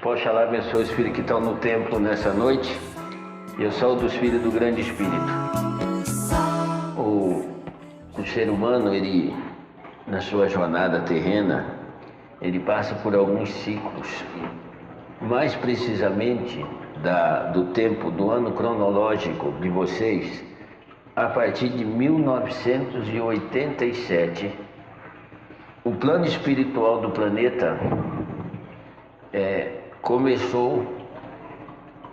Que Oxalá abençoe os filhos que estão no templo nessa noite. Eu sou dos filhos do grande Espírito. O ser humano, ele, na sua jornada terrena, ele passa por alguns ciclos. Mais precisamente do tempo, do ano cronológico de vocês, a partir de 1987, o plano espiritual do planeta começou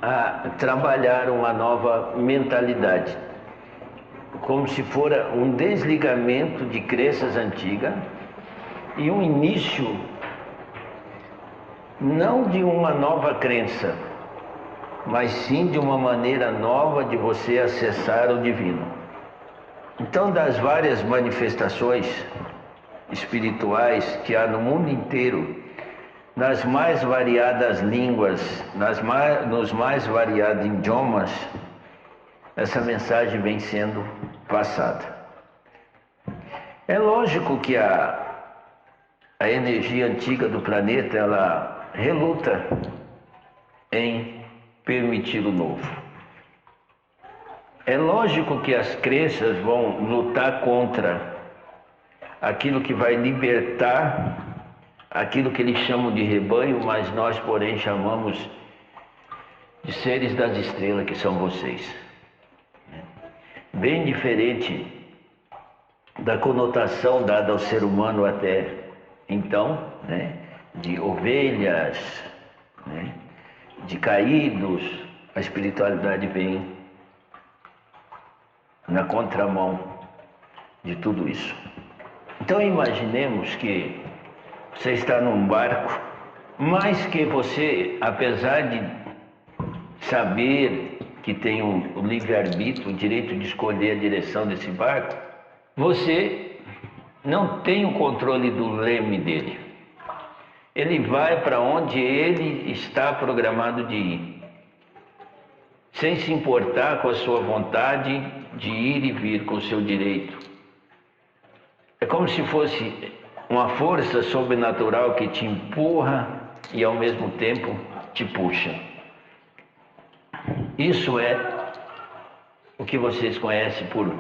a trabalhar uma nova mentalidade, como se fora um desligamento de crenças antigas e um início não de uma nova crença, mas sim de uma maneira nova de você acessar o divino. Então, das várias manifestações espirituais que há no mundo inteiro, nas mais variadas línguas, nos mais variados idiomas, essa mensagem vem sendo passada. É lógico que a energia antiga do planeta, ela reluta em permitir o novo. É lógico que as crenças vão lutar contra aquilo que vai libertar aquilo que eles chamam de rebanho, mas nós, porém, chamamos de seres das estrelas, que são vocês. Bem diferente da conotação dada ao ser humano até então, de ovelhas, de caídos. A espiritualidade vem na contramão de tudo isso. Então imaginemos que você está num barco, mas que você, apesar de saber que tem o livre-arbítrio, o direito de escolher a direção desse barco, você não tem o controle do leme dele. Ele vai para onde ele está programado de ir, sem se importar com a sua vontade de ir e vir, com o seu direito. É como se fosse uma força sobrenatural que te empurra e ao mesmo tempo te puxa. Isso é o que vocês conhecem por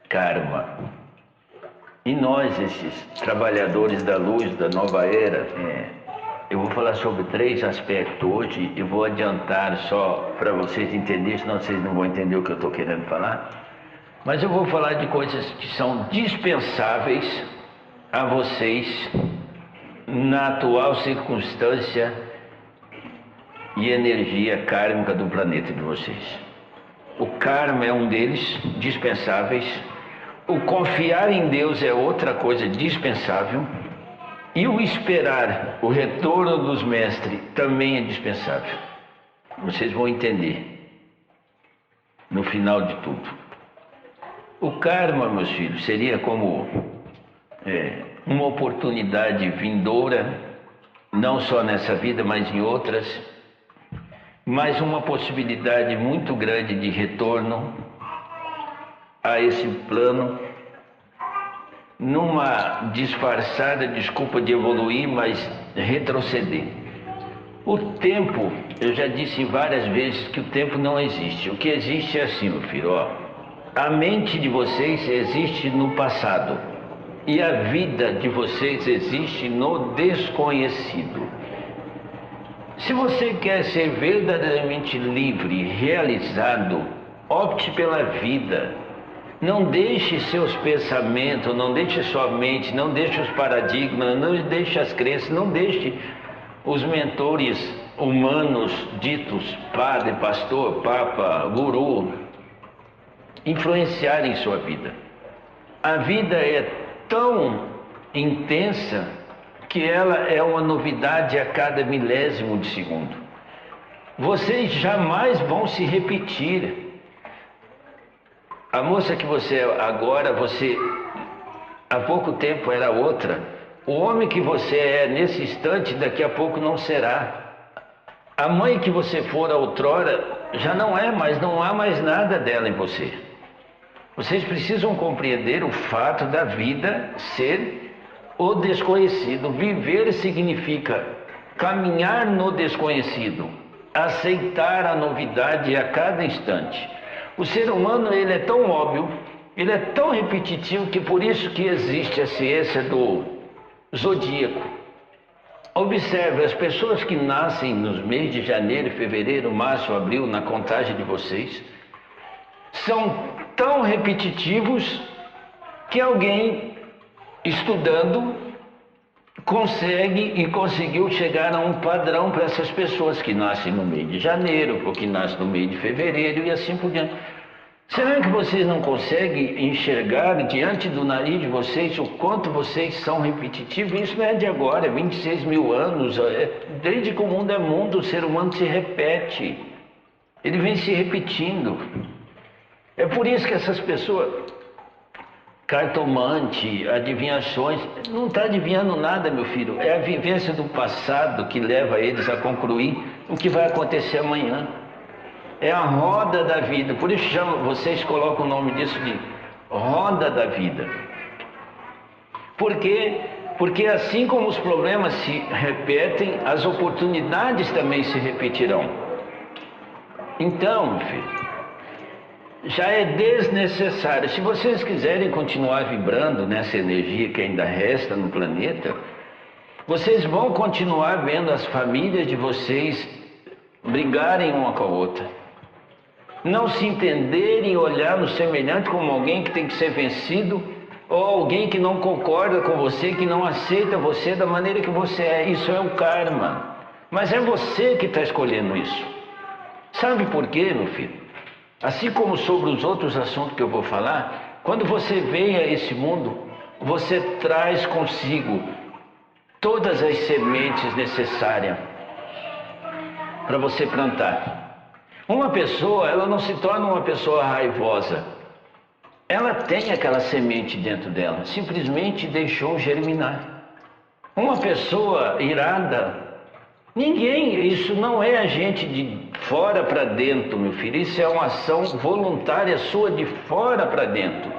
karma. E nós, esses trabalhadores da luz, da nova era, eu vou falar sobre 3 aspectos hoje. Eu vou adiantar só para vocês entenderem, senão vocês não vão entender o que eu estou querendo falar. Mas eu vou falar de coisas que são dispensáveis a vocês na atual circunstância e energia kármica do planeta de vocês. O karma é um deles, dispensáveis. O confiar em Deus é outra coisa dispensável. E o esperar o retorno dos mestres também é dispensável. Vocês vão entender no final de tudo. O karma, meus filhos, seria como uma oportunidade vindoura, não só nessa vida, mas em outras, mas uma possibilidade muito grande de retorno a esse plano, numa disfarçada desculpa de evoluir, mas retroceder. O tempo, eu já disse várias vezes que o tempo não existe. O que existe é assim, meu filho, a mente de vocês existe no passado. E a vida de vocês existe no desconhecido. Se você quer ser verdadeiramente livre, realizado, opte pela vida. Não deixe seus pensamentos, não deixe sua mente, não deixe os paradigmas, não deixe as crenças, não deixe os mentores humanos ditos padre, pastor, papa, guru influenciarem sua vida. A vida é tão intensa que ela é uma novidade a cada milésimo de segundo. Vocês jamais vão se repetir. A moça que você é agora, você há pouco tempo era outra. O homem que você é nesse instante, daqui a pouco não será. A mãe que você for outrora já não é mais, não há mais nada dela em você. Vocês precisam compreender o fato da vida ser o desconhecido. Viver significa caminhar no desconhecido, aceitar a novidade a cada instante. O ser humano, ele é tão óbvio, ele é tão repetitivo, que por isso que existe a ciência do zodíaco. Observe, as pessoas que nascem nos meses de janeiro, fevereiro, março, abril, na contagem de vocês, são tão repetitivos que alguém estudando conseguiu chegar a um padrão para essas pessoas que nascem no mês de janeiro, ou que nascem no mês de fevereiro e assim por diante. Será que vocês não conseguem enxergar diante do nariz de vocês o quanto vocês são repetitivos? Isso não é de agora, 26 mil anos. Desde que o mundo é mundo, o ser humano se repete. Ele vem se repetindo. É por isso que essas pessoas, cartomante, adivinhações, não está adivinhando nada, meu filho. É a vivência do passado que leva eles a concluir o que vai acontecer amanhã. É a roda da vida. Por isso vocês colocam o nome disso de roda da vida. Por quê? Porque assim como os problemas se repetem, as oportunidades também se repetirão. Então, filho, já é desnecessário. Se vocês quiserem continuar vibrando nessa energia que ainda resta no planeta, vocês vão continuar vendo as famílias de vocês brigarem uma com a outra, não se entenderem e olhar no semelhante como alguém que tem que ser vencido, ou alguém que não concorda com você, que não aceita você da maneira que você é. Isso é o karma. Mas é você que está escolhendo isso. Sabe por quê, meu filho? Assim como sobre os outros assuntos que eu vou falar, quando você vem a esse mundo, você traz consigo todas as sementes necessárias para você plantar. Uma pessoa, ela não se torna uma pessoa raivosa. Ela tem aquela semente dentro dela, simplesmente deixou germinar. Uma pessoa irada, isso não é a gente de fora para dentro, meu filho. Isso é uma ação voluntária sua de fora para dentro.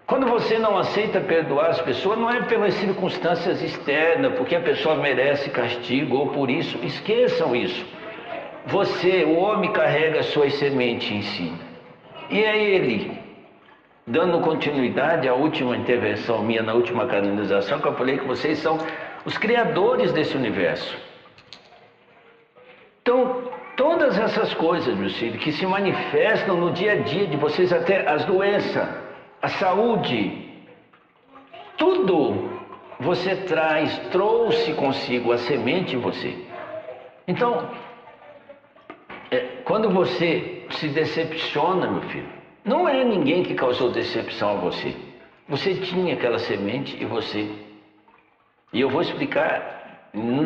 Quando você não aceita perdoar as pessoas, não é pelas circunstâncias externas, porque a pessoa merece castigo ou por isso. Esqueçam isso. Você, o homem, carrega suas sementes em si. E é ele, dando continuidade à última intervenção minha, na última canonização, que eu falei que vocês são os criadores desse universo. Então, todas essas coisas, meus filhos, que se manifestam no dia a dia de vocês, até as doenças, a saúde, tudo você trouxe consigo a semente em você. Então, quando você se decepciona, meu filho, não é ninguém que causou decepção a você. Você tinha aquela semente e você... E eu vou explicar no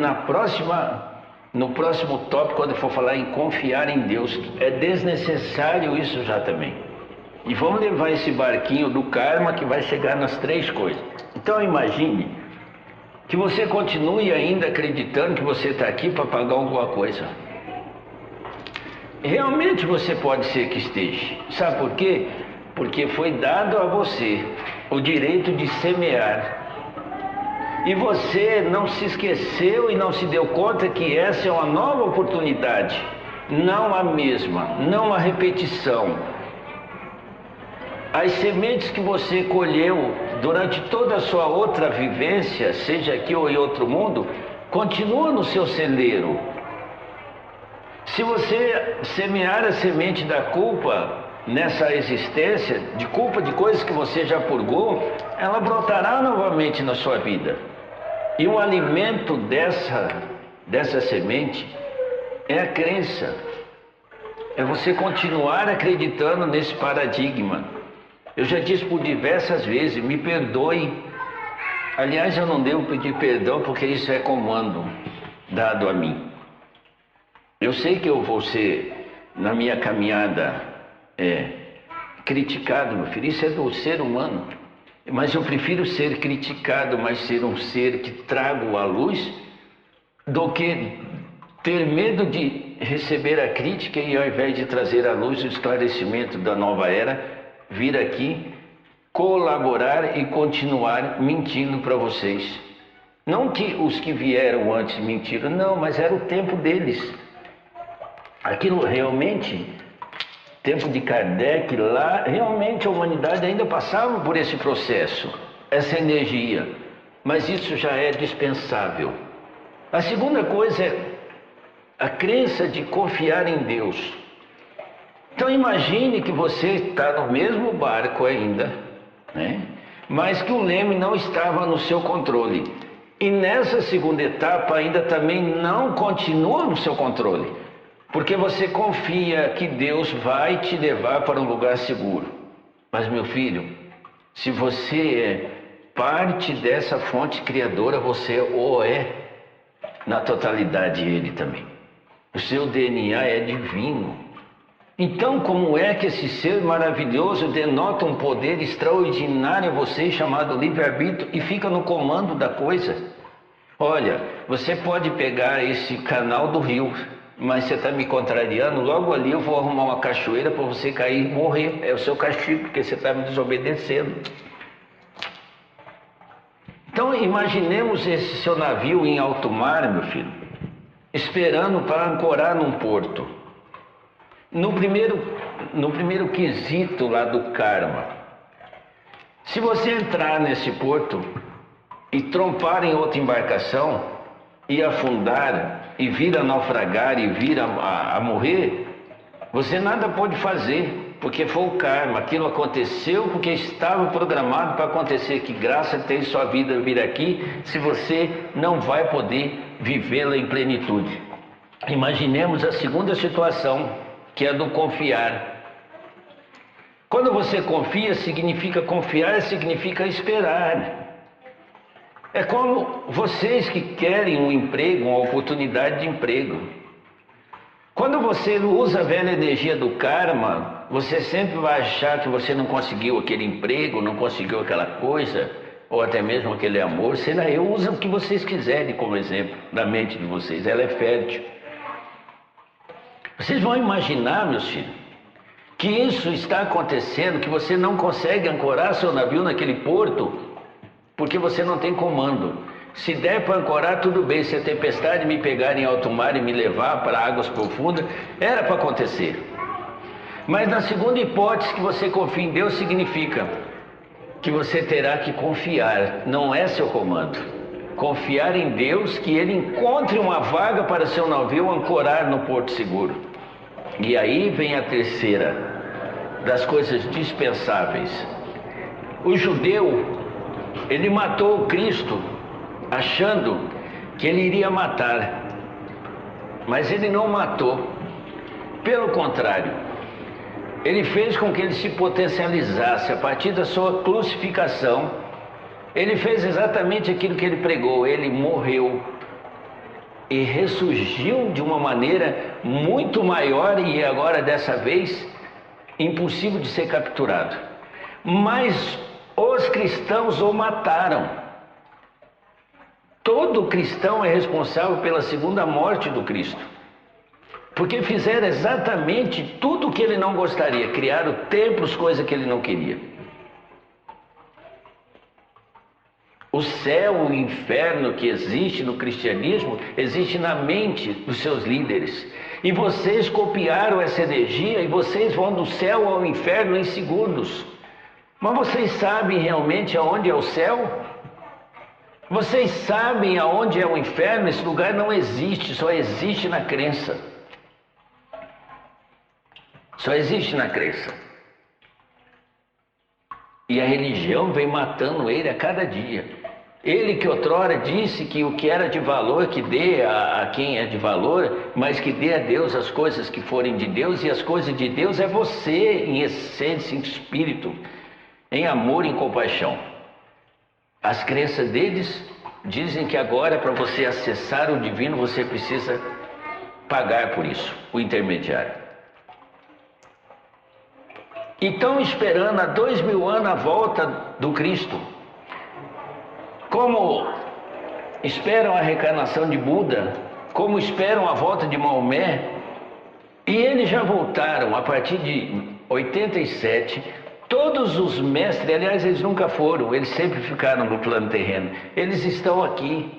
próximo tópico, quando for falar em confiar em Deus. É desnecessário isso já também. E vamos levar esse barquinho do karma que vai chegar nas três coisas. Então imagine que você continue ainda acreditando que você está aqui para pagar alguma coisa. Realmente você pode ser que esteja. Sabe por quê? Porque foi dado a você o direito de semear. E você não se esqueceu e não se deu conta que essa é uma nova oportunidade. Não a mesma, não a repetição. As sementes que você colheu durante toda a sua outra vivência, seja aqui ou em outro mundo, continuam no seu celeiro. Se você semear a semente da culpa nessa existência, de culpa de coisas que você já purgou, ela brotará novamente na sua vida. E o alimento dessa semente é a crença. É você continuar acreditando nesse paradigma. Eu já disse por diversas vezes, me perdoe. Aliás, eu não devo pedir perdão porque isso é comando dado a mim. Eu sei que eu vou ser, na minha caminhada, criticado, meu filho. Isso é do ser humano. Mas eu prefiro ser criticado, mas ser um ser que trago à luz, do que ter medo de receber a crítica e, ao invés de trazer à luz o esclarecimento da nova era, vir aqui, colaborar e continuar mentindo para vocês. Não que os que vieram antes mentiram, não, mas era o tempo deles. Aquilo realmente, tempo de Kardec, lá, realmente a humanidade ainda passava por esse processo, essa energia. Mas isso já é dispensável. A segunda coisa é a crença de confiar em Deus. Então imagine que você está no mesmo barco ainda, né? Mas que o leme não estava no seu controle. E nessa segunda etapa ainda também não continua no seu controle. Porque você confia que Deus vai te levar para um lugar seguro. Mas meu filho, se você é parte dessa fonte criadora, você ou é na totalidade Ele também. O seu DNA é divino. Então, como é que esse ser maravilhoso denota um poder extraordinário a você, chamado livre-arbítrio, e fica no comando da coisa? Olha, você pode pegar esse canal do rio, mas você está me contrariando, logo ali eu vou arrumar uma cachoeira para você cair e morrer. É o seu castigo, porque você está me desobedecendo. Então, imaginemos esse seu navio em alto mar, meu filho, esperando para ancorar num porto. No primeiro quesito lá do karma, se você entrar nesse porto e trompar em outra embarcação e afundar e vir a naufragar e vir a morrer, você nada pode fazer, porque foi o karma. Aquilo aconteceu porque estava programado para acontecer. Que graça tem sua vida vir aqui se você não vai poder vivê-la em plenitude. Imaginemos a segunda situação, que é do confiar. Quando você confia, significa confiar, significa esperar. É como vocês que querem um emprego, uma oportunidade de emprego. Quando você usa a velha energia do karma, você sempre vai achar que você não conseguiu aquele emprego, não conseguiu aquela coisa, ou até mesmo aquele amor. Sei lá, eu uso o que vocês quiserem como exemplo na mente de vocês, ela é fértil. Vocês vão imaginar, meus filhos, que isso está acontecendo, que você não consegue ancorar seu navio naquele porto, porque você não tem comando. Se der para ancorar, tudo bem. Se a tempestade me pegar em alto mar e me levar para águas profundas, era para acontecer. Mas na segunda hipótese, que você confia em Deus, significa que você terá que confiar, não é seu comando. Confiar em Deus, que Ele encontre uma vaga para seu navio ancorar no porto seguro. E aí vem a terceira das coisas dispensáveis. O judeu, ele matou o Cristo achando que ele iria matar, mas ele não matou. Pelo contrário, ele fez com que ele se potencializasse a partir da sua crucificação. Ele fez exatamente aquilo que ele pregou. Ele morreu e ressurgiu de uma maneira muito maior, e agora dessa vez impossível de ser capturado. Mas os cristãos o mataram. Todo cristão é responsável pela segunda morte do Cristo, porque fizeram exatamente tudo o que ele não gostaria, criaram templos, coisa que ele não queria. O céu, o inferno que existe no cristianismo, existe na mente dos seus líderes. E vocês copiaram essa energia e vocês vão do céu ao inferno em segundos. Mas vocês sabem realmente aonde é o céu? Vocês sabem aonde é o inferno? Esse lugar não existe, só existe na crença. Só existe na crença. E a religião vem matando ele a cada dia. Ele que outrora disse que o que era de valor, que dê a quem é de valor, mas que dê a Deus as coisas que forem de Deus, e as coisas de Deus é você, em essência, em espírito, em amor e em compaixão. As crenças deles dizem que agora, para você acessar o divino, você precisa pagar por isso, o intermediário. E estão esperando há 2000 anos a volta do Cristo. Como esperam a reencarnação de Buda, como esperam a volta de Maomé, e eles já voltaram a partir de 87, todos todos os mestres, aliás, eles nunca foram, eles sempre ficaram no plano terreno. Eles estão aqui,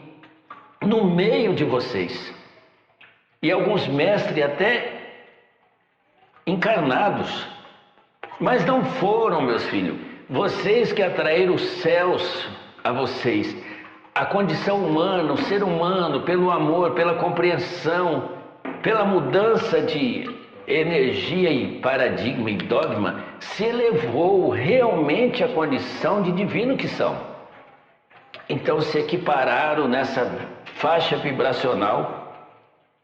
no meio de vocês. E alguns mestres até encarnados. Mas não foram, meus filhos. Vocês que atraíram os céus a vocês. A condição humana, o ser humano, pelo amor, pela compreensão, pela mudança de energia e paradigma e dogma, se elevou realmente à condição de divino que são. Então se equipararam nessa faixa vibracional,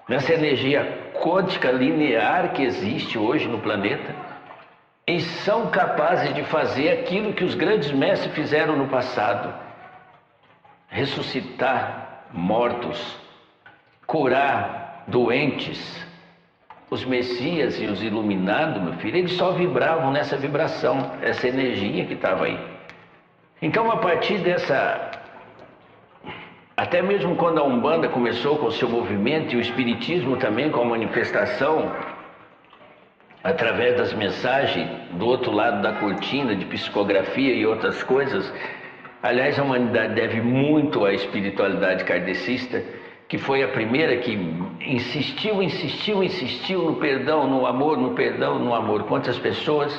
nessa energia quântica linear que existe hoje no planeta, e são capazes de fazer aquilo que os grandes mestres fizeram no passado: ressuscitar mortos, curar doentes. Os Messias e os Iluminados, meu filho, eles só vibravam nessa vibração, essa energia que estava aí. Então, a partir dessa... Até mesmo quando a Umbanda começou com o seu movimento, e o Espiritismo também com a manifestação, através das mensagens do outro lado da cortina, de psicografia e outras coisas. Aliás, a humanidade deve muito à espiritualidade kardecista, que foi a primeira que insistiu no perdão, no amor, no perdão, no amor. Quantas pessoas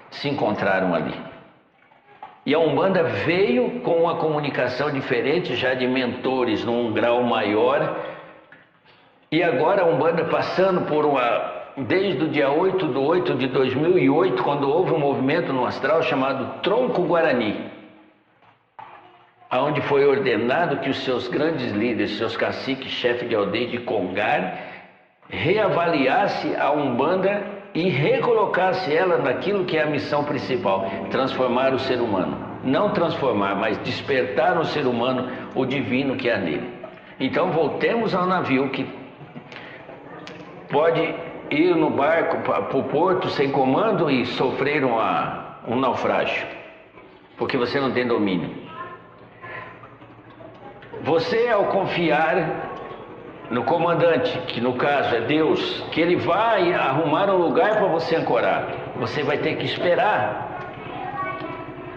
se encontraram ali? E a Umbanda veio com uma comunicação diferente, já de mentores num grau maior. E agora a Umbanda passando por desde o dia 8/8 de 2008, quando houve um movimento no astral chamado Tronco Guarani, onde foi ordenado que os seus grandes líderes, seus caciques, chefes de aldeia de Congar, reavaliasse a Umbanda e recolocasse ela naquilo que é a missão principal: transformar o ser humano. Não transformar, mas despertar no ser humano o divino que há nele. Então voltemos ao navio, que pode ir no barco para o porto sem comando e sofrer um naufrágio, porque você não tem domínio. Você, ao confiar no comandante, que no caso é Deus, que ele vai arrumar um lugar para você ancorar, você vai ter que esperar.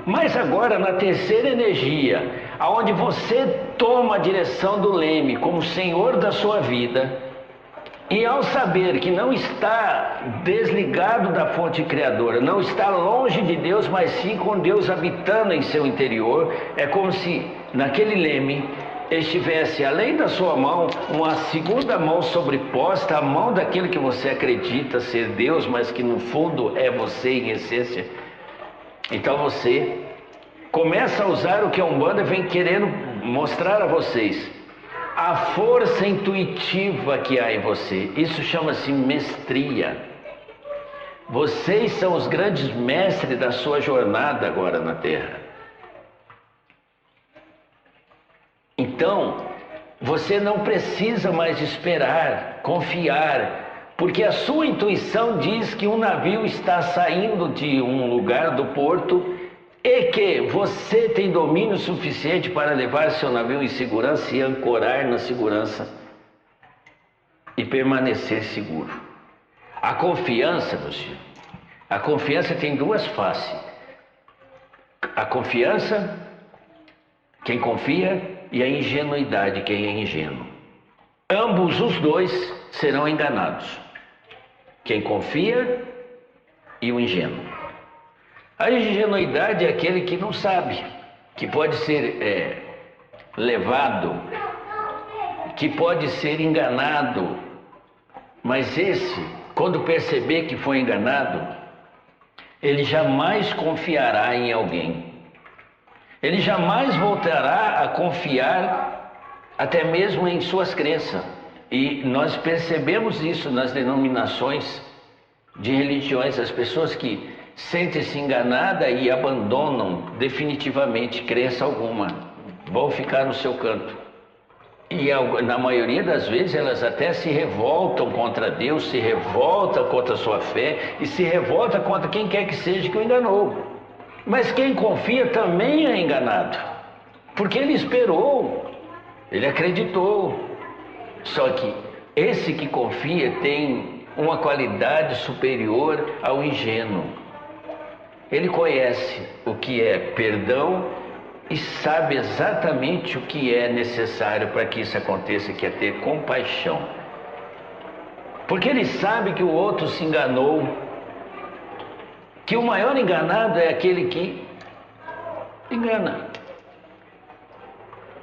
Mas agora, na terceira energia, aonde você toma a direção do leme como senhor da sua vida, e ao saber que não está desligado da fonte criadora, não está longe de Deus, mas sim com Deus habitando em seu interior, é como se naquele leme estivesse além da sua mão uma segunda mão sobreposta à mão daquele que você acredita ser Deus, mas que no fundo é você em essência. Então você começa a usar o que a Umbanda vem querendo mostrar a vocês: a força intuitiva que há em você. Isso chama-se mestria. Vocês são os grandes mestres da sua jornada agora na Terra. Então, você não precisa mais esperar, confiar, porque a sua intuição diz que um navio está saindo de um lugar do porto e que você tem domínio suficiente para levar seu navio em segurança e ancorar na segurança e permanecer seguro. A confiança, meus filhos, a confiança tem duas faces. A confiança, quem confia, e a ingenuidade, quem é ingênuo. Ambos os dois serão enganados. Quem confia e o ingênuo. A ingenuidade é aquele que não sabe, que pode ser levado, que pode ser enganado. Mas esse, quando perceber que foi enganado, ele jamais confiará em alguém. Ele jamais voltará a confiar até mesmo em suas crenças. E nós percebemos isso nas denominações de religiões, as pessoas que sentem-se enganadas e abandonam definitivamente crença alguma, vão ficar no seu canto. E na maioria das vezes elas até se revoltam contra Deus, se revoltam contra a sua fé e se revoltam contra quem quer que seja que o enganou. Mas quem confia também é enganado, porque ele esperou, ele acreditou. Só que esse que confia tem uma qualidade superior ao ingênuo. Ele conhece o que é perdão e sabe exatamente o que é necessário para que isso aconteça, que é ter compaixão. Porque ele sabe que o outro se enganou, que o maior enganado é aquele que engana.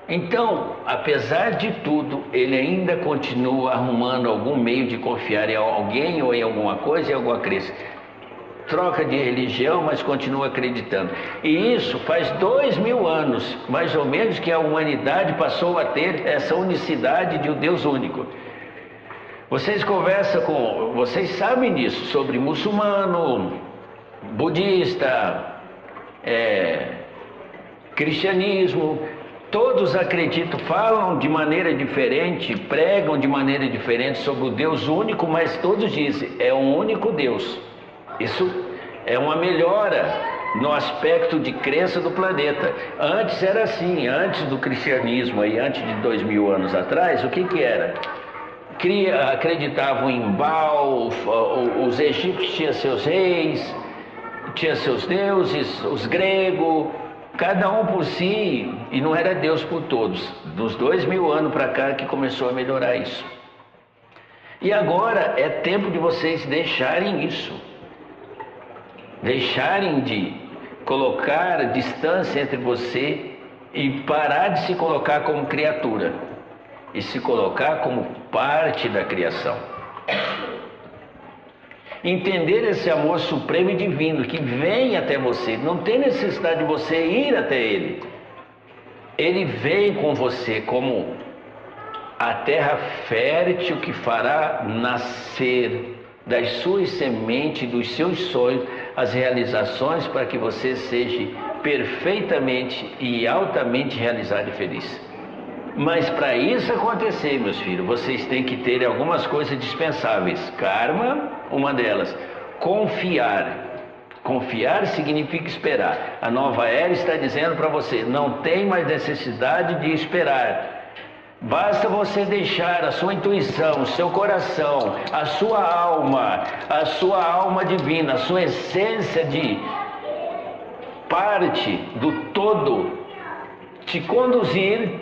Então, apesar de tudo, ele ainda continua arrumando algum meio de confiar em alguém ou em alguma coisa, em alguma crença. Troca de religião, mas continua acreditando. E isso faz 2000 anos, mais ou menos, que a humanidade passou a ter essa unicidade de um Deus único. Vocês conversam com... Vocês sabem disso, sobre muçulmano, budista, cristianismo. Todos acreditam, falam de maneira diferente, pregam de maneira diferente sobre o Deus único, mas todos dizem, é um único Deus. Isso é uma melhora no aspecto de crença do planeta. Antes era assim, antes do cristianismo, aí, antes de 2000 anos atrás, o que era? Acreditavam em Baal, os egípcios tinham seus reis, tinham seus deuses, os gregos, cada um por si, e não era Deus por todos. Dos 2000 anos para cá que começou a melhorar isso. E agora é tempo de vocês deixarem isso. Deixarem de colocar distância entre você e parar de se colocar como criatura e se colocar como parte da criação. Entender esse amor supremo e divino que vem até você. Não tem necessidade de você ir até ele. Ele vem com você como a terra fértil que fará nascer das suas sementes, dos seus sonhos, as realizações para que você seja perfeitamente e altamente realizado e feliz. Mas para isso acontecer, meus filhos, vocês têm que ter algumas coisas dispensáveis. Karma, uma delas. Confiar. Confiar significa esperar. A nova era está dizendo para você, não tem mais necessidade de esperar. Basta você deixar a sua intuição, o seu coração, a sua alma divina, a sua essência de parte do todo, te conduzir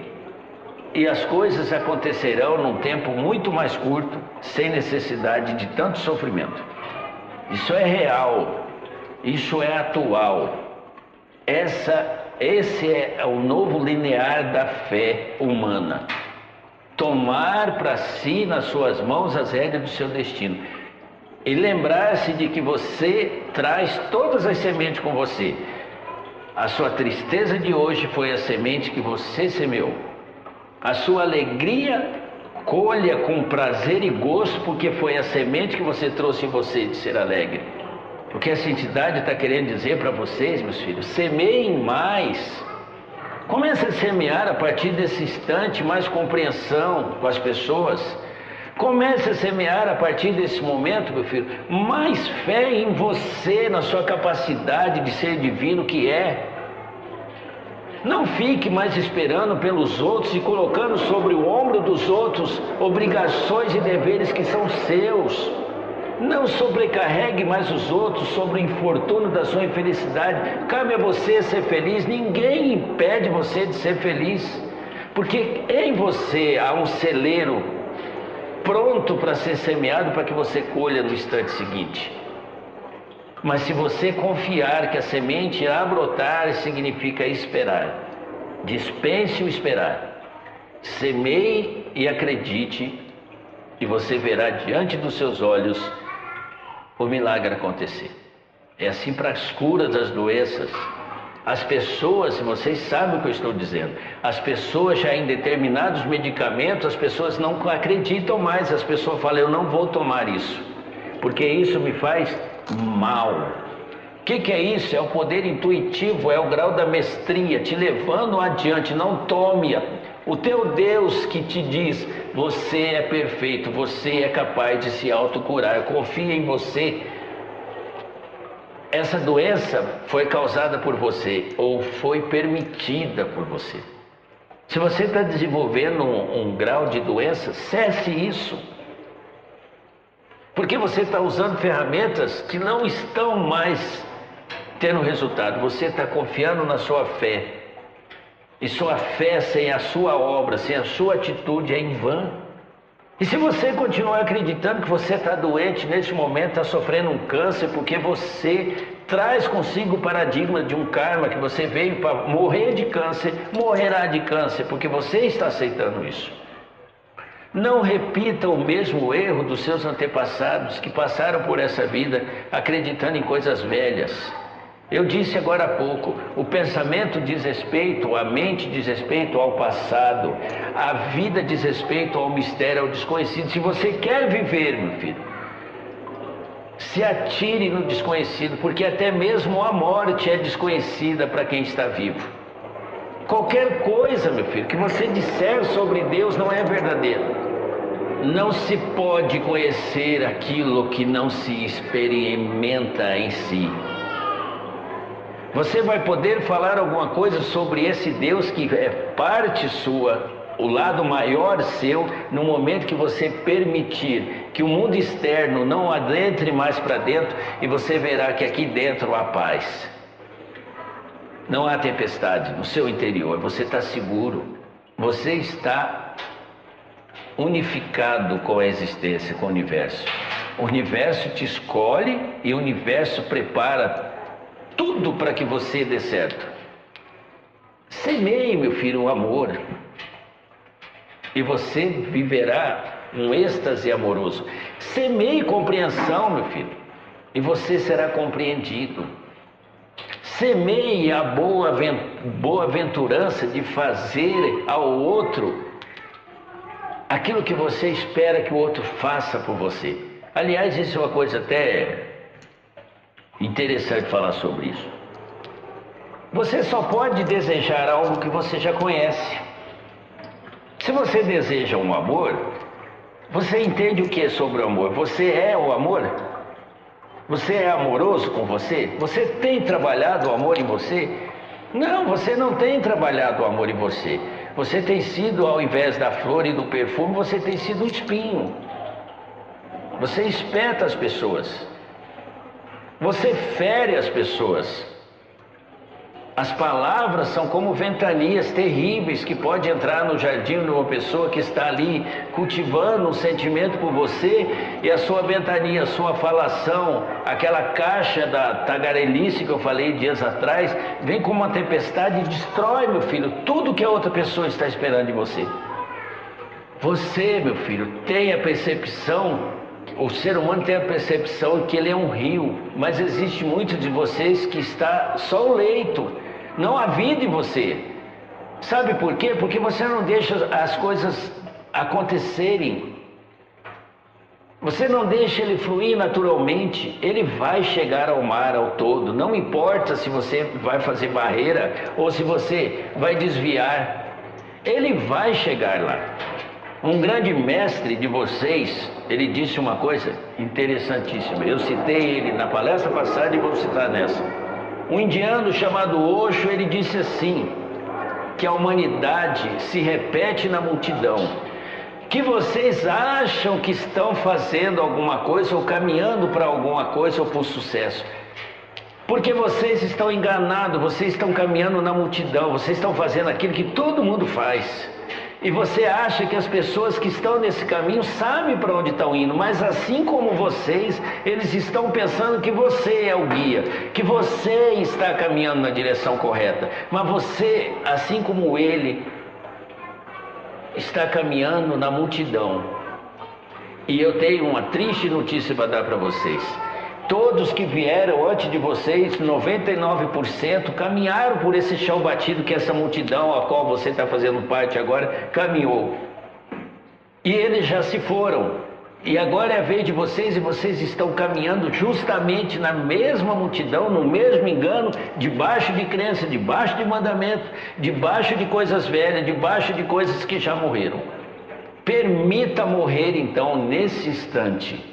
e as coisas acontecerão num tempo muito mais curto, sem necessidade de tanto sofrimento. Isso é real, isso é atual. Esse é o novo linear da fé humana. Tomar para si, nas suas mãos, as rédeas do seu destino. E lembrar-se de que você traz todas as sementes com você. A sua tristeza de hoje foi a semente que você semeou. A sua alegria, colha com prazer e gosto, porque foi a semente que você trouxe em você de ser alegre. O que essa entidade está querendo dizer para vocês, meus filhos? Semeiem mais. Comece a semear a partir desse instante mais compreensão com as pessoas. Comece a semear a partir desse momento, meu filho, mais fé em você, na sua capacidade de ser divino que é. Não fique mais esperando pelos outros e colocando sobre o ombro dos outros obrigações e deveres que são seus. Não sobrecarregue mais os outros sobre o infortúnio da sua infelicidade. Cabe a você ser feliz. Ninguém impede você de ser feliz. Porque em você há um celeiro pronto para ser semeado para que você colha no instante seguinte. Mas se você confiar que a semente irá brotar, significa esperar. Dispense o esperar. Semeie e acredite, e você verá diante dos seus olhos o milagre acontecer. É assim para as curas das doenças. As pessoas, vocês sabem o que eu estou dizendo, as pessoas já em determinados medicamentos, as pessoas não acreditam mais, as pessoas falam, eu não vou tomar isso, porque isso me faz mal. O que é isso? É o poder intuitivo, é o grau da mestria, te levando adiante. Não tome o teu Deus que te diz, você é perfeito, você é capaz de se autocurar, confia em você. Essa doença foi causada por você ou foi permitida por você. Se você está desenvolvendo um grau de doença, cesse isso. Porque você está usando ferramentas que não estão mais tendo resultado. Você está confiando na sua fé. E sua fé sem a sua obra, sem a sua atitude é em vão. E se você continuar acreditando que você está doente neste momento, está sofrendo um câncer, porque você traz consigo o paradigma de um karma, que você veio para morrer de câncer, morrerá de câncer, porque você está aceitando isso. Não repita o mesmo erro dos seus antepassados que passaram por essa vida acreditando em coisas velhas. Eu disse agora há pouco, o pensamento diz respeito, a mente diz respeito ao passado, a vida diz respeito ao mistério, ao desconhecido. Se você quer viver, meu filho, se atire no desconhecido, porque até mesmo a morte é desconhecida para quem está vivo. Qualquer coisa, meu filho, que você disser sobre Deus não é verdadeiro. Não se pode conhecer aquilo que não se experimenta em si. Você vai poder falar alguma coisa sobre esse Deus que é parte sua, o lado maior seu, no momento que você permitir que o mundo externo não adentre mais para dentro, e você verá que aqui dentro há paz. Não há tempestade no seu interior, você está seguro, você está unificado com a existência, com o universo. O universo te escolhe e o universo prepara tudo para que você dê certo. Semeie, meu filho, o amor, e você viverá um êxtase amoroso. Semeie compreensão, meu filho, e você será compreendido. Semeie a boa-aventurança de fazer ao outro aquilo que você espera que o outro faça por você. Aliás, isso é uma coisa até interessante falar sobre isso. Você só pode desejar algo que você já conhece. Se você deseja um amor, você entende o que é sobre o amor? Você é o amor? Você é amoroso com você? Você tem trabalhado o amor em você? Não, você não tem trabalhado o amor em você. Você tem sido, ao invés da flor e do perfume, você tem sido um espinho. Você espeta as pessoas. Você fere as pessoas. As palavras são como ventanias terríveis que pode entrar no jardim de uma pessoa que está ali cultivando um sentimento por você, e a sua ventania, a sua falação, aquela caixa da tagarelice que eu falei dias atrás, vem como uma tempestade e destrói, meu filho, tudo que a outra pessoa está esperando de você. Você, meu filho, tem a percepção. O ser humano tem a percepção que ele é um rio, mas existe muitos de vocês que está só o leito, não há vida em você. Sabe por quê? Porque você não deixa as coisas acontecerem. Você não deixa ele fluir naturalmente. Ele vai chegar ao mar, ao todo. Não importa se você vai fazer barreira ou se você vai desviar. Ele vai chegar lá. Um grande mestre de vocês, ele disse uma coisa interessantíssima. Eu citei ele na palestra passada e vou citar nessa. Um indiano chamado Osho, ele disse assim, que a humanidade se repete na multidão. Que vocês acham que estão fazendo alguma coisa ou caminhando para alguma coisa ou para o sucesso. Porque vocês estão enganados, vocês estão caminhando na multidão, vocês estão fazendo aquilo que todo mundo faz. E você acha que as pessoas que estão nesse caminho sabem para onde estão indo, mas assim como vocês, eles estão pensando que você é o guia, que você está caminhando na direção correta. Mas você, assim como ele, está caminhando na multidão. E eu tenho uma triste notícia para dar para vocês. Todos que vieram antes de vocês, 99%, caminharam por esse chão batido que essa multidão a qual você está fazendo parte agora caminhou. E eles já se foram. E agora é a vez de vocês, e vocês estão caminhando justamente na mesma multidão, no mesmo engano, debaixo de crença, debaixo de mandamento, debaixo de coisas velhas, debaixo de coisas que já morreram. Permita morrer então nesse instante.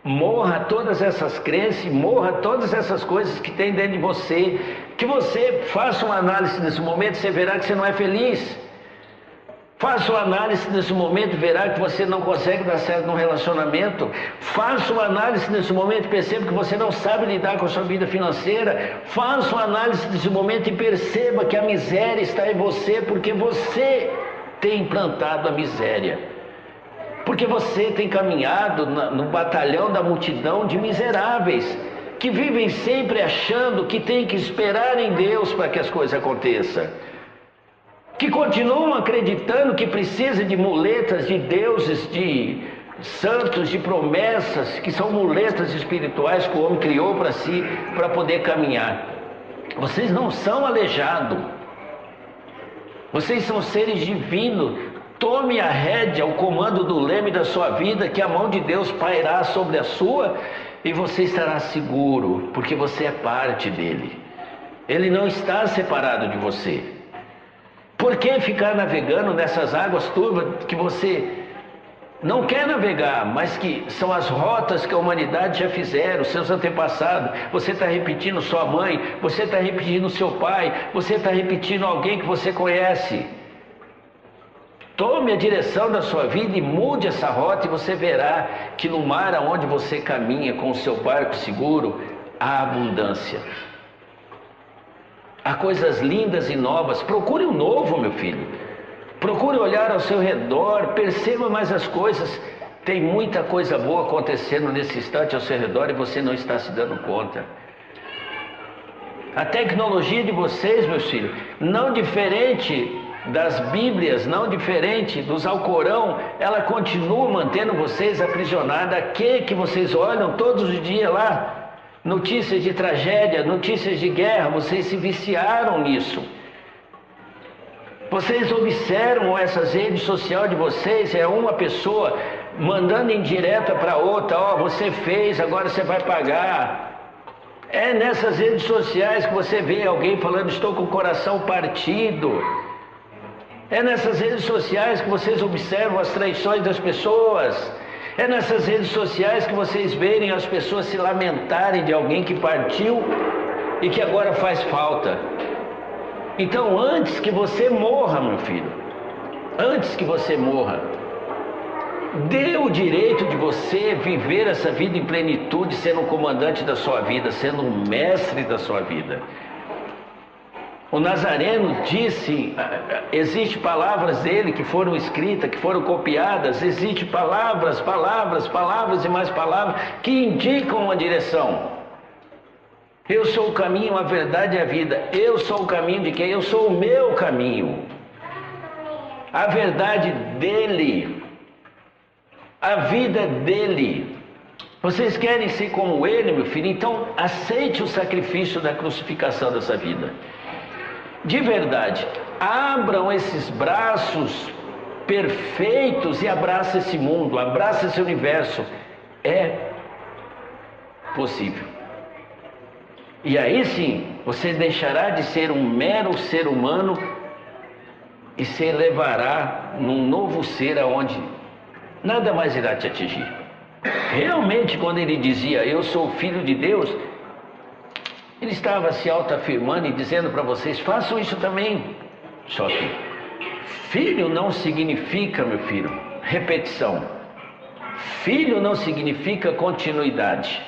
Morra todas essas crenças, morra todas essas coisas que tem dentro de você. Que você faça uma análise nesse momento, você verá que você não é feliz. Faça uma análise nesse momento e verá que você não consegue dar certo no relacionamento. Faça uma análise nesse momento e perceba que você não sabe lidar com a sua vida financeira. Faça uma análise nesse momento e perceba que a miséria está em você, porque você tem implantado a miséria. Porque você tem caminhado no batalhão da multidão de miseráveis, que vivem sempre achando que tem que esperar em Deus para que as coisas aconteçam. Que continuam acreditando que precisa de muletas, de deuses, de santos, de promessas, que são muletas espirituais que o homem criou para si, para poder caminhar. Vocês não são aleijados. Vocês são seres divinos. Tome a rédea, o comando do leme da sua vida, que a mão de Deus pairá sobre a sua, e você estará seguro, porque você é parte dele. Ele não está separado de você. Por que ficar navegando nessas águas turvas que você não quer navegar, mas que são as rotas que a humanidade já fizeram, seus antepassados? Você está repetindo sua mãe, você está repetindo seu pai, você está repetindo alguém que você conhece. Tome a direção da sua vida e mude essa rota, e você verá que no mar aonde você caminha com o seu barco seguro, há abundância. Há coisas lindas e novas. Procure o novo, meu filho. Procure olhar ao seu redor, perceba mais as coisas. Tem muita coisa boa acontecendo nesse instante ao seu redor e você não está se dando conta. A tecnologia de vocês, meus filhos, não diferente das Bíblias, não diferente dos Alcorão, ela continua mantendo vocês aprisionados. Aqui que vocês olham todos os dias lá, notícias de tragédia, notícias de guerra, vocês se viciaram nisso. Vocês observam essas redes sociais de vocês, é uma pessoa mandando indireta para outra, ó, você fez, agora você vai pagar. É nessas redes sociais que você vê alguém falando, estou com o coração partido. É nessas redes sociais que vocês observam as traições das pessoas. É nessas redes sociais que vocês verem as pessoas se lamentarem de alguém que partiu e que agora faz falta. Então, antes que você morra, meu filho, antes que você morra, dê o direito de você viver essa vida em plenitude, sendo o comandante da sua vida, sendo o mestre da sua vida. O Nazareno disse, existem palavras dele que foram escritas, que foram copiadas, existem palavras e mais palavras que indicam uma direção. Eu sou o caminho, a verdade e a vida. Eu sou o caminho de quem? Eu sou o meu caminho. A verdade dele. A vida dele. Vocês querem ser como ele, meu filho? Então aceite o sacrifício da crucificação dessa vida. De verdade, abram esses braços perfeitos e abraça esse mundo, abraça esse universo. É possível. E aí sim, você deixará de ser um mero ser humano e se elevará num novo ser aonde nada mais irá te atingir. Realmente, quando ele dizia, eu sou o Filho de Deus, ele estava se autoafirmando e dizendo para vocês, façam isso também. Só que filho não significa, meu filho, repetição. Filho não significa continuidade.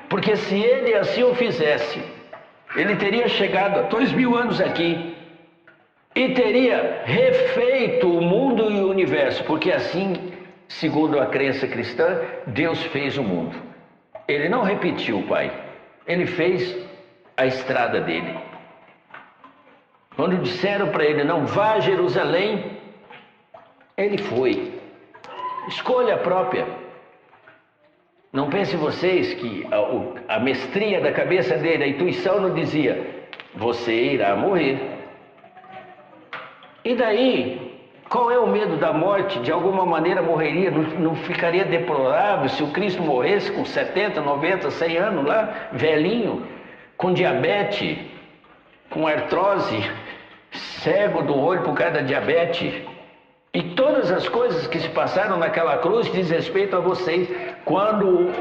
Porque se ele assim o fizesse, ele teria chegado há 2000 anos aqui e teria refeito o mundo e o universo. Porque assim, segundo a crença cristã, Deus fez o mundo. Ele não repetiu o Pai. Ele fez a estrada dele. Quando disseram para ele, não vá a Jerusalém, ele foi. Escolha própria. Não pensem vocês que a mestria da cabeça dele, a intuição não dizia, você irá morrer. E daí, qual é o medo da morte? De alguma maneira morreria, não ficaria deplorável se o Cristo morresse com 70, 90, 100 anos lá, velhinho, com diabetes, com artrose, cego do olho por causa da diabetes. E todas as coisas que se passaram naquela cruz diz respeito a vocês. Quando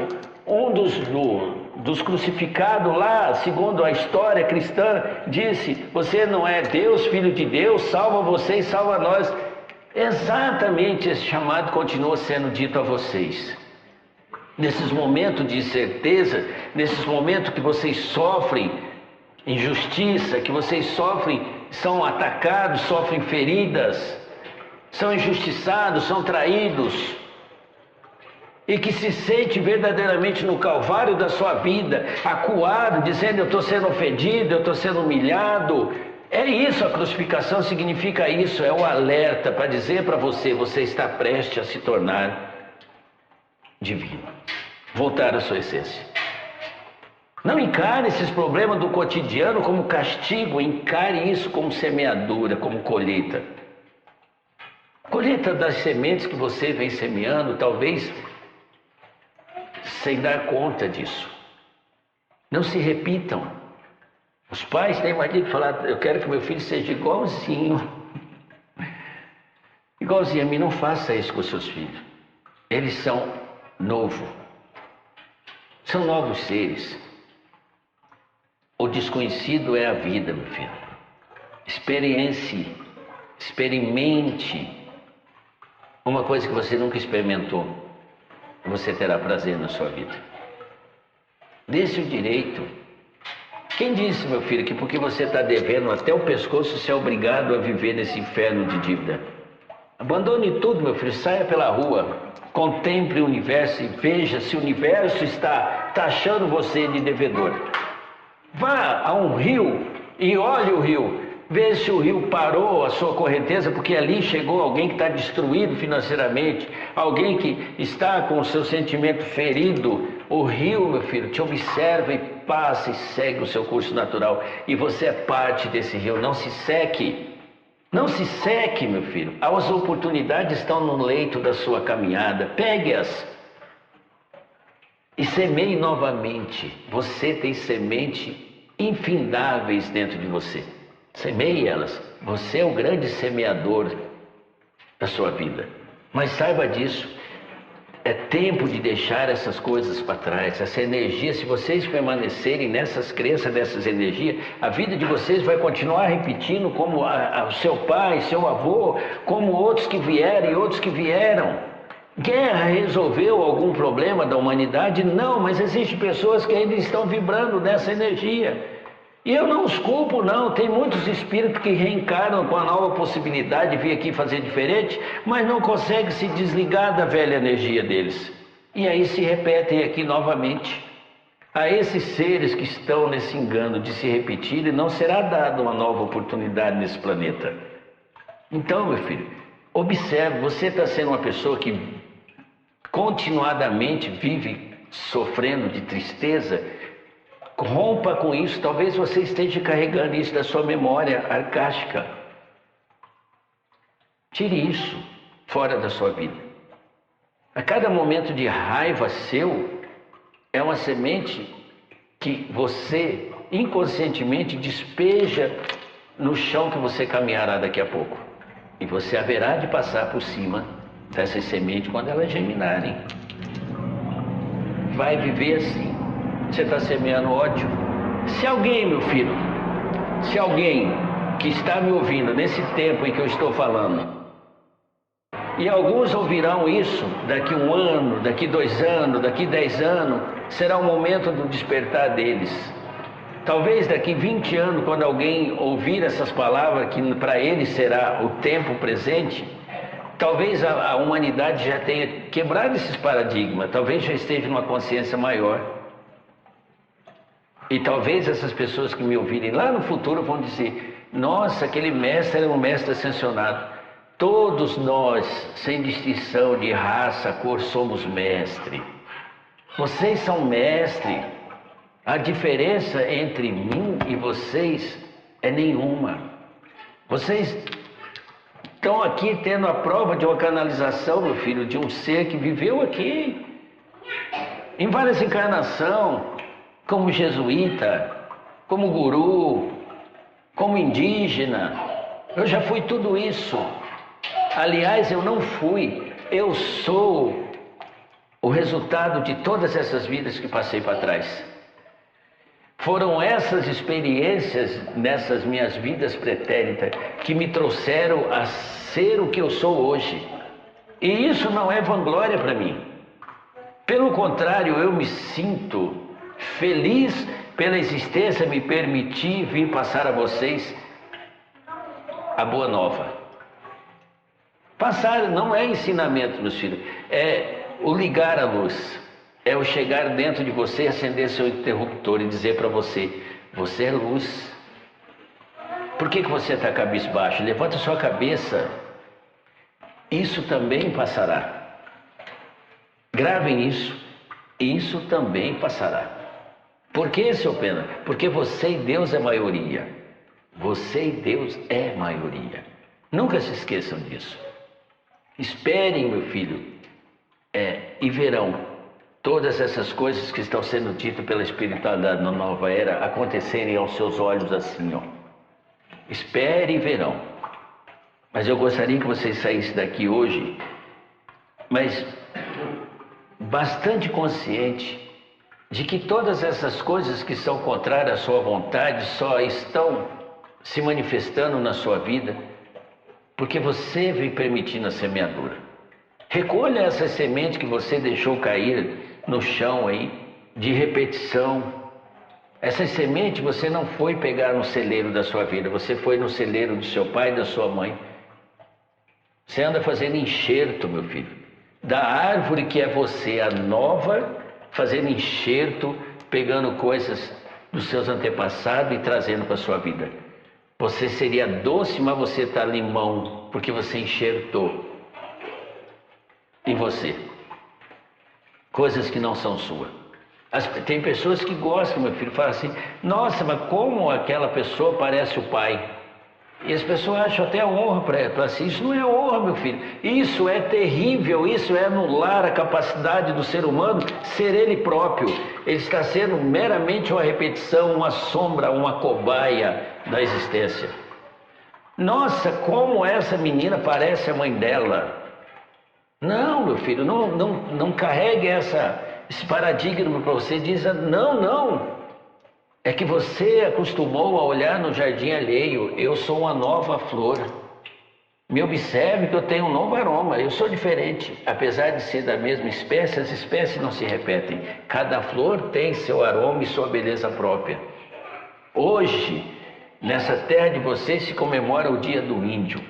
um dos crucificados lá, segundo a história cristã, disse, você não é Deus, Filho de Deus, salva você e salva nós. Exatamente esse chamado continua sendo dito a vocês. Nesses momentos de incerteza, nesses momentos que vocês sofrem injustiça, que vocês sofrem, são atacados, sofrem feridas, são injustiçados, são traídos, e que se sente verdadeiramente no calvário da sua vida, acuado, dizendo: eu estou sendo ofendido, eu estou sendo humilhado. É isso, a crucificação significa isso, é o alerta para dizer para você: você está prestes a se tornar divino, voltar à sua essência. Não encare esses problemas do cotidiano como castigo, encare isso como semeadura, como colheita. Colheita das sementes que você vem semeando, talvez sem dar conta disso. Não se repitam. Os pais têm mania de falar: eu quero que meu filho seja igualzinho. Igualzinho a mim. Não faça isso com os seus filhos. Eles são novos. São novos seres. O desconhecido é a vida, meu filho. Experimente uma coisa que você nunca experimentou. Você terá prazer na sua vida. Dê-se o direito. Quem disse, meu filho, que porque você está devendo até o pescoço, você é obrigado a viver nesse inferno de dívida? Abandone tudo, meu filho, saia pela rua, contemple o universo e veja se o universo está taxando você de devedor. Vá a um rio e olhe o rio, vê se o rio parou a sua correnteza, porque ali chegou alguém que está destruído financeiramente, alguém que está com o seu sentimento ferido. O rio, meu filho, te observa e passa e segue o seu curso natural, e você é parte desse rio. Não se seque. Não se seque, meu filho. As oportunidades estão no leito da sua caminhada. Pegue-as e semeie novamente. Você tem semente infindáveis dentro de você. Semeie elas. Você é o grande semeador da sua vida. Mas saiba disso. É tempo de deixar essas coisas para trás. Essa energia, se vocês permanecerem nessas crenças, nessas energias, a vida de vocês vai continuar repetindo como o seu pai, seu avô, como outros que vieram e outros que vieram. Guerra resolveu algum problema da humanidade? Não, mas existem pessoas que ainda estão vibrando nessa energia. E eu não os culpo, não. Tem muitos espíritos que reencarnam com a nova possibilidade de vir aqui fazer diferente, mas não conseguem se desligar da velha energia deles. E aí se repetem aqui novamente. A esses seres que estão nesse engano de se repetirem, não será dada uma nova oportunidade nesse planeta. Então, meu filho, observe, você está sendo uma pessoa que continuadamente vive sofrendo de tristeza. Rompa com isso. Talvez você esteja carregando isso da sua memória arcástica. Tire isso fora da sua vida. A cada momento de raiva seu é uma semente que você inconscientemente despeja no chão que você caminhará daqui a pouco. E você haverá de passar por cima dessas sementes quando elas germinarem. Vai viver assim. Você está semeando ódio. Se alguém, meu filho, se alguém que está me ouvindo nesse tempo em que eu estou falando, e alguns ouvirão isso daqui 1 ano, daqui 2 anos, daqui 10 anos, será o momento do despertar deles. Talvez daqui 20 anos, quando alguém ouvir essas palavras, que para eles será o tempo presente, talvez a humanidade já tenha quebrado esses paradigmas, talvez já esteja numa consciência maior. E talvez essas pessoas que me ouvirem lá no futuro vão dizer: nossa, aquele mestre era um mestre ascensionado. Todos nós, sem distinção de raça, cor, somos mestre. Vocês são mestre. A diferença entre mim e vocês é nenhuma. Vocês estão aqui tendo a prova de uma canalização, meu filho, de um ser que viveu aqui em várias encarnações, como jesuíta, como guru, como indígena. Eu já fui tudo isso. Aliás, eu não fui, eu sou o resultado de todas essas vidas que passei para trás. Foram essas experiências nessas minhas vidas pretéritas que me trouxeram a ser o que eu sou hoje. E isso não é vanglória para mim. Pelo contrário, eu me sinto feliz pela existência, me permitir vir passar a vocês a boa nova. Passar não é ensinamento, meus filhos, é o ligar a luz. É o chegar dentro de você, acender seu interruptor e dizer para você: você é luz. Por que você está cabisbaixo? Levanta sua cabeça. Isso também passará. Gravem isso. Isso também passará. Por que, seu Pena? Porque você e Deus é maioria. Você e Deus é maioria. Nunca se esqueçam disso. Esperem, meu filho, e verão todas essas coisas que estão sendo ditas pela espiritualidade na nova era acontecerem aos seus olhos assim, ó. Espere e verão. Mas eu gostaria que vocês saíssem daqui hoje, mas bastante consciente de que todas essas coisas que são contrárias à sua vontade só estão se manifestando na sua vida porque você vem permitindo a semeadura. Recolha essa semente que você deixou cair no chão aí, de repetição. Essa semente você não foi pegar no celeiro da sua vida, você foi no celeiro do seu pai e da sua mãe. Você anda fazendo enxerto, meu filho, da árvore que é você, a nova, fazendo enxerto, pegando coisas dos seus antepassados e trazendo para a sua vida. Você seria doce, mas você está limão, porque você enxertou em você coisas que não são suas. Tem pessoas que gostam, meu filho, falam assim: nossa, mas como aquela pessoa parece o pai? E as pessoas acham até honra para si. Isso não é honra, meu filho. Isso é terrível, isso é anular a capacidade do ser humano ser ele próprio. Ele está sendo meramente uma repetição, uma sombra, uma cobaia da existência. Nossa, como essa menina parece a mãe dela. Não, meu filho, não carregue esse paradigma para você. Diz: não. É que você acostumou a olhar no jardim alheio. Eu sou uma nova flor. Me observe que eu tenho um novo aroma. Eu sou diferente. Apesar de ser da mesma espécie, as espécies não se repetem. Cada flor tem seu aroma e sua beleza própria. Hoje, nessa terra de vocês, se comemora o dia do índio.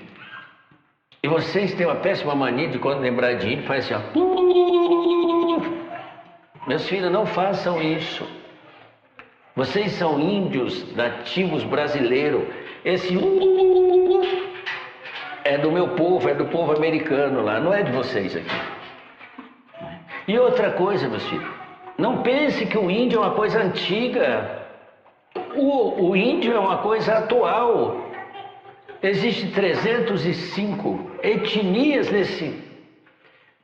E vocês têm uma péssima mania de, quando lembrar de índio, faz assim, ó. Meus filhos, não façam isso. Vocês são índios nativos brasileiros. Esse é do meu povo, é do povo americano lá, não é de vocês aqui. E outra coisa, meus filhos, não pense que o índio é uma coisa antiga. O índio é uma coisa atual. Existem 305 etnias nesse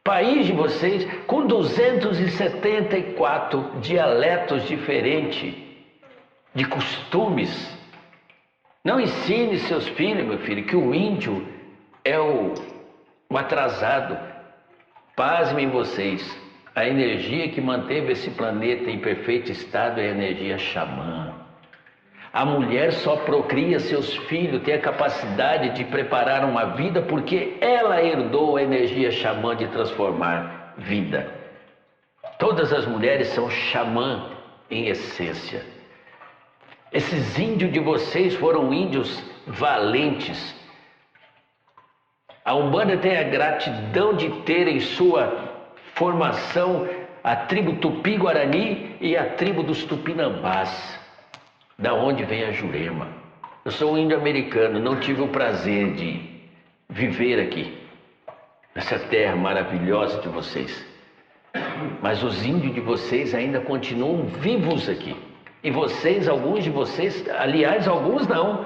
país de vocês, com 274 dialetos diferentes de costumes. Não ensine seus filhos, meu filho, que o índio é o atrasado. Pasmem vocês, a energia que manteve esse planeta em perfeito estado é a energia xamã. A mulher só procria seus filhos, tem a capacidade de preparar uma vida porque ela herdou a energia xamã de transformar vida. Todas as mulheres são xamã em essência. Esses índios de vocês foram índios valentes. A Umbanda tem a gratidão de ter em sua formação a tribo Tupi-Guarani e a tribo dos Tupinambás. Da onde vem a Jurema. Eu sou um índio americano, não tive o prazer de viver aqui, nessa terra maravilhosa de vocês. Mas os índios de vocês ainda continuam vivos aqui. E vocês, alguns de vocês, aliás, alguns não,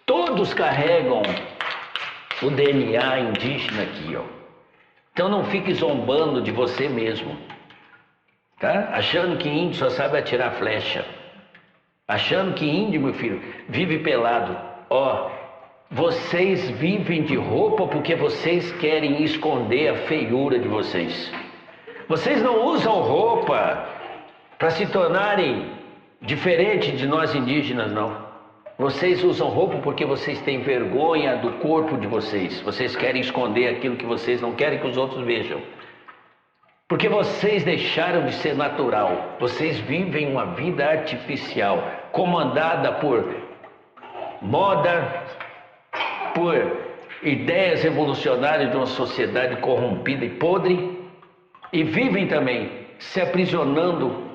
todos carregam o DNA indígena aqui, ó. Então não fique zombando de você mesmo, tá? Achando que índio só sabe atirar flecha. Achando que índio, meu filho, vive pelado. Ó, vocês vivem de roupa porque vocês querem esconder a feiura de vocês. Vocês não usam roupa para se tornarem Diferente de nós indígenas, não. Vocês usam roupa porque vocês têm vergonha do corpo de vocês. Vocês querem esconder aquilo que vocês não querem que os outros vejam. Porque vocês deixaram de ser natural. Vocês vivem uma vida artificial, comandada por moda, por ideias revolucionárias de uma sociedade corrompida e podre. E vivem também se aprisionando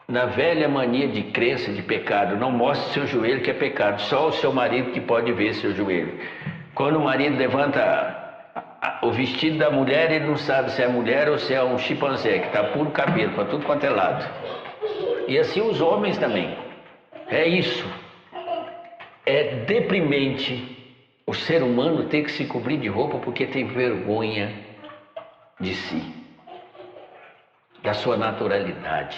na velha mania de crença de pecado. Não mostre seu joelho que é pecado. Só o seu marido que pode ver seu joelho. Quando o marido levanta o vestido da mulher, ele não sabe se é mulher ou se é um chimpanzé, que está puro cabelo para tudo quanto é lado. E assim os homens também. É isso. É deprimente o ser humano ter que se cobrir de roupa porque tem vergonha de si, da sua naturalidade.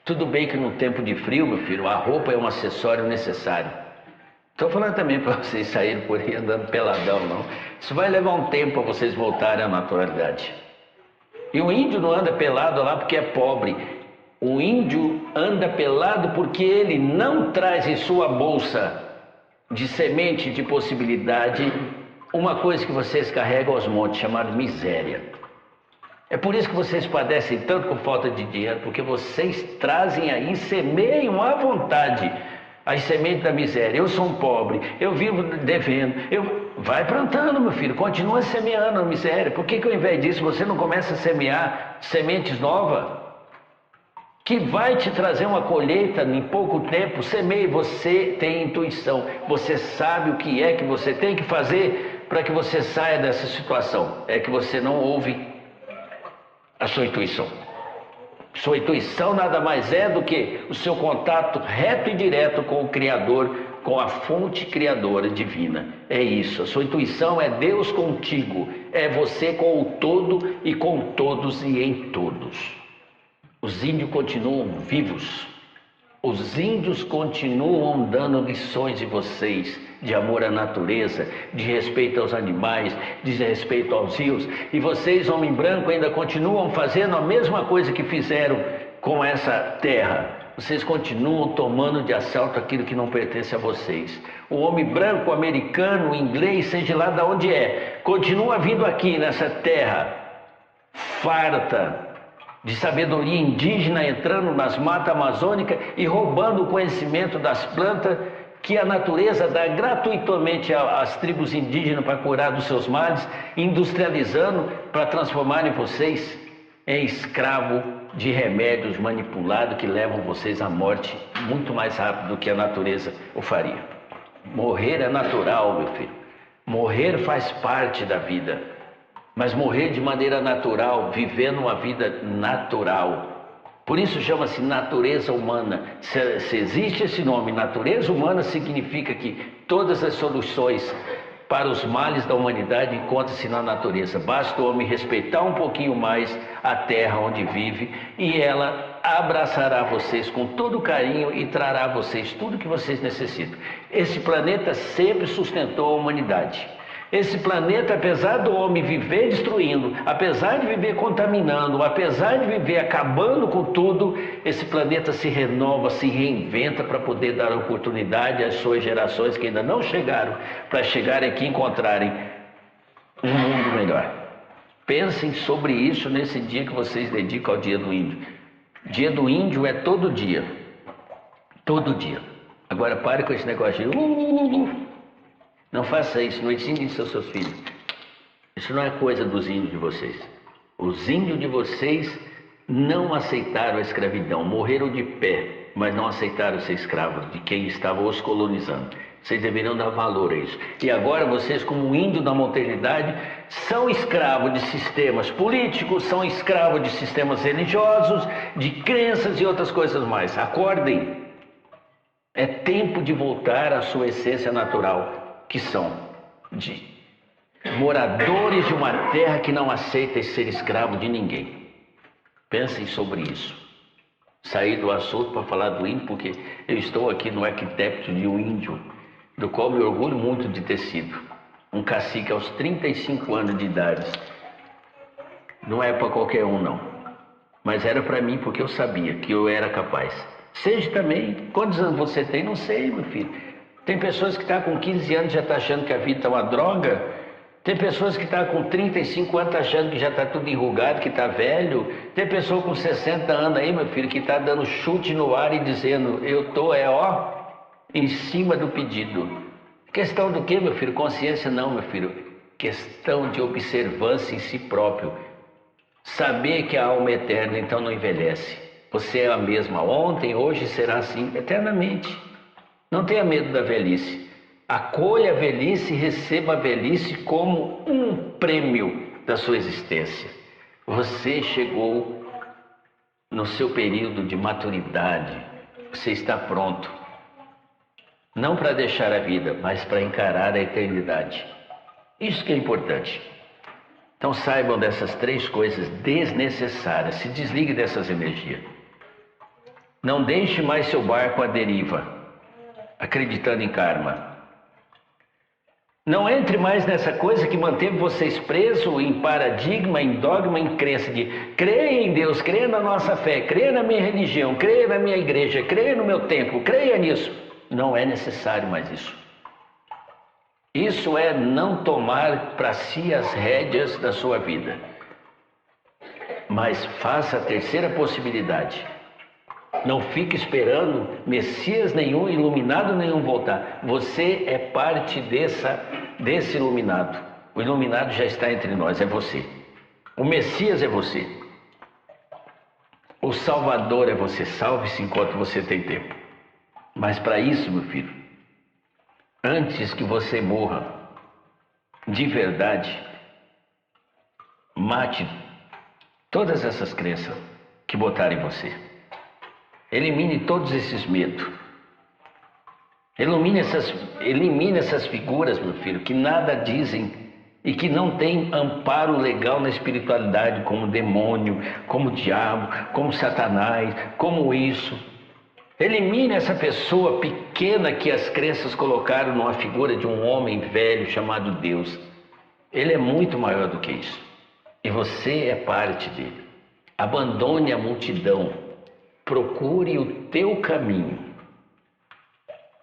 Tudo bem que no tempo de frio, meu filho, a roupa é um acessório necessário. Estou falando também para vocês saírem por aí andando peladão, não. Isso vai levar um tempo para vocês voltarem à naturalidade. E o índio não anda pelado lá porque é pobre. O índio anda pelado porque ele não traz em sua bolsa de semente de possibilidade uma coisa que vocês carregam aos montes, chamada miséria. É por isso que vocês padecem tanto com falta de dinheiro, porque vocês trazem aí, semeiam à vontade as sementes da miséria. Eu sou um pobre, eu vivo devendo. Vai plantando, meu filho, continua semeando a miséria. Por que ao invés disso você não começa a semear sementes novas? Que vai te trazer uma colheita em pouco tempo. Semeie, você tem intuição. Você sabe o que é que você tem que fazer para que você saia dessa situação. É que você não ouve a sua intuição. Sua intuição nada mais é do que o seu contato reto e direto com o Criador, com a fonte criadora divina. É isso, a sua intuição é Deus contigo, é você com o todo e com todos e em todos. Os índios continuam vivos, os índios continuam dando lições de vocês, de amor à natureza, de respeito aos animais, de respeito aos rios. E vocês, homem branco, ainda continuam fazendo a mesma coisa que fizeram com essa terra. Vocês continuam tomando de assalto aquilo que não pertence a vocês. O homem branco, americano, inglês, seja lá de onde é, continua vindo aqui nessa terra farta de sabedoria indígena, entrando nas matas amazônicas e roubando o conhecimento das plantas que a natureza dá gratuitamente às tribos indígenas para curar dos seus males, industrializando para transformarem vocês em escravo de remédios manipulados que levam vocês à morte muito mais rápido do que a natureza o faria. Morrer é natural, meu filho. Morrer faz parte da vida. Mas morrer de maneira natural, vivendo uma vida natural. Por isso chama-se natureza humana. Se existe esse nome, natureza humana, significa que todas as soluções para os males da humanidade encontram-se na natureza. Basta o homem respeitar um pouquinho mais a terra onde vive e ela abraçará vocês com todo carinho e trará a vocês tudo que vocês necessitam. Esse planeta sempre sustentou a humanidade. Esse planeta, apesar do homem viver destruindo, apesar de viver contaminando, apesar de viver acabando com tudo, esse planeta se renova, se reinventa para poder dar oportunidade às suas gerações que ainda não chegaram, para chegarem aqui e encontrarem um mundo melhor. Pensem sobre isso nesse dia que vocês dedicam ao Dia do Índio. Dia do Índio é todo dia. Todo dia. Agora pare com esse negócio de... Não faça isso, não ensine isso aos seus filhos. Isso não é coisa dos índios de vocês. Os índios de vocês não aceitaram a escravidão, morreram de pé, mas não aceitaram ser escravos de quem estava os colonizando. Vocês deveriam dar valor a isso. E agora vocês, como índio da modernidade, são escravos de sistemas políticos, são escravos de sistemas religiosos, de crenças e outras coisas mais. Acordem. É tempo de voltar à sua essência natural, que são de moradores de uma terra que não aceita ser escravo de ninguém. Pensem sobre isso. Saí do assunto para falar do índio, porque eu estou aqui no arquiteto de um índio, do qual me orgulho muito de ter sido. Um cacique aos 35 anos de idade. Não é para qualquer um, não. Mas era para mim, porque eu sabia que eu era capaz. Seja também. Quantos anos você tem? Não sei, meu filho. Tem pessoas que estão com 15 anos e já estão achando que a vida é uma droga. Tem pessoas que estão com 35 anos achando que já está tudo enrugado, que está velho. Tem pessoa com 60 anos aí, meu filho, que está dando chute no ar e dizendo, eu estou, em cima do pedido. Questão do quê, meu filho? Consciência não, meu filho. Questão de observância em si próprio. Saber que a alma é eterna, então não envelhece. Você é a mesma ontem, hoje será assim eternamente. Não tenha medo da velhice. Acolha a velhice e receba a velhice como um prêmio da sua existência. Você chegou no seu período de maturidade. Você está pronto. Não para deixar a vida, mas para encarar a eternidade. Isso que é importante. Então saibam dessas 3 coisas desnecessárias. Se desligue dessas energias. Não deixe mais seu barco à deriva, acreditando em karma. Não entre mais nessa coisa que manteve vocês presos em paradigma, em dogma, em crença de creia em Deus, creia na nossa fé, creia na minha religião, creia na minha igreja, creia no meu templo, creia nisso. Não é necessário mais isso. Isso é não tomar para si as rédeas da sua vida. Mas faça a terceira possibilidade. Não fique esperando Messias nenhum, iluminado nenhum voltar. Você é parte desse iluminado. O iluminado já está entre nós, é você. O Messias é você. O Salvador é você. Salve-se enquanto você tem tempo. Mas para isso, meu filho, antes que você morra de verdade, mate todas essas crenças que botaram em você. Elimine todos esses medos. Elimine essas figuras, meu filho, que nada dizem e que não têm amparo legal na espiritualidade, como demônio, como diabo, como Satanás, como isso. Elimine essa pessoa pequena que as crenças colocaram numa figura de um homem velho chamado Deus. Ele é muito maior do que isso. E você é parte dele. Abandone a multidão. Procure o teu caminho.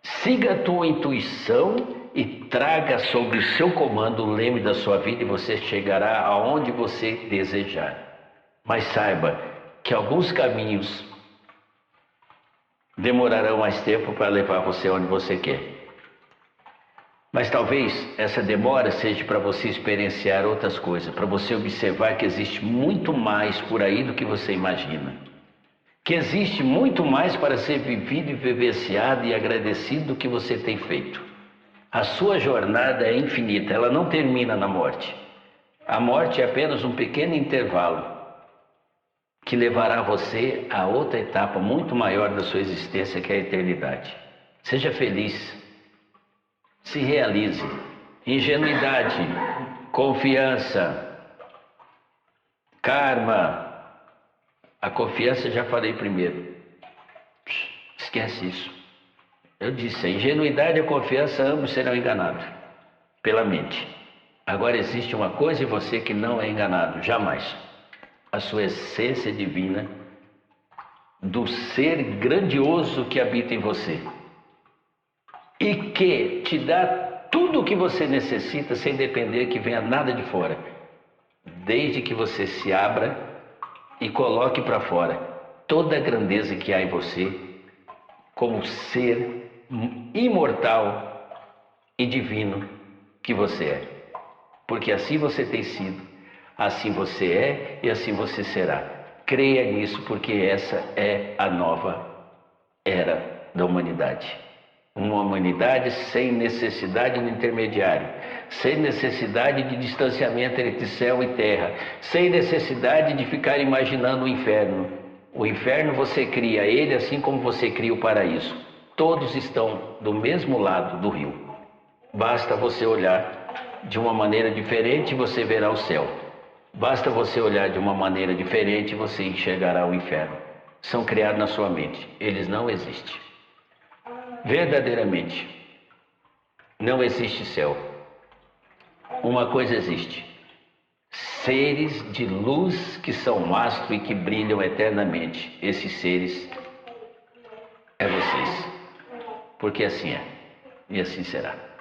Siga a tua intuição e traga sobre o seu comando o leme da sua vida e você chegará aonde você desejar. Mas saiba que alguns caminhos demorarão mais tempo para levar você onde você quer. Mas talvez essa demora seja para você experienciar outras coisas, para você observar que existe muito mais por aí do que você imagina. Que existe muito mais para ser vivido e vivenciado e agradecido do que você tem feito. A sua jornada é infinita, ela não termina na morte. A morte é apenas um pequeno intervalo que levará você a outra etapa muito maior da sua existência, que é a eternidade. Seja feliz, se realize. Ingenuidade, confiança, karma. A confiança já falei primeiro. Esquece isso. Eu disse, a ingenuidade e a confiança ambos serão enganados pela mente. Agora existe uma coisa em você que não é enganado, jamais. A sua essência divina, do ser grandioso que habita em você. E que te dá tudo o que você necessita sem depender que venha nada de fora. Desde que você se abra e coloque para fora toda a grandeza que há em você como ser imortal e divino que você é. Porque assim você tem sido, assim você é e assim você será. Creia nisso, porque essa é a nova era da humanidade. Uma humanidade sem necessidade de intermediário, sem necessidade de distanciamento entre céu e terra, sem necessidade de ficar imaginando o inferno. O inferno você cria ele assim como você cria o paraíso. Todos estão do mesmo lado do rio. Basta você olhar de uma maneira diferente e você verá o céu. Basta você olhar de uma maneira diferente e você enxergará o inferno. São criados na sua mente. Eles não existem. Verdadeiramente, não existe céu. Uma coisa existe: seres de luz que são astro e que brilham eternamente. Esses seres porque assim é, e assim será.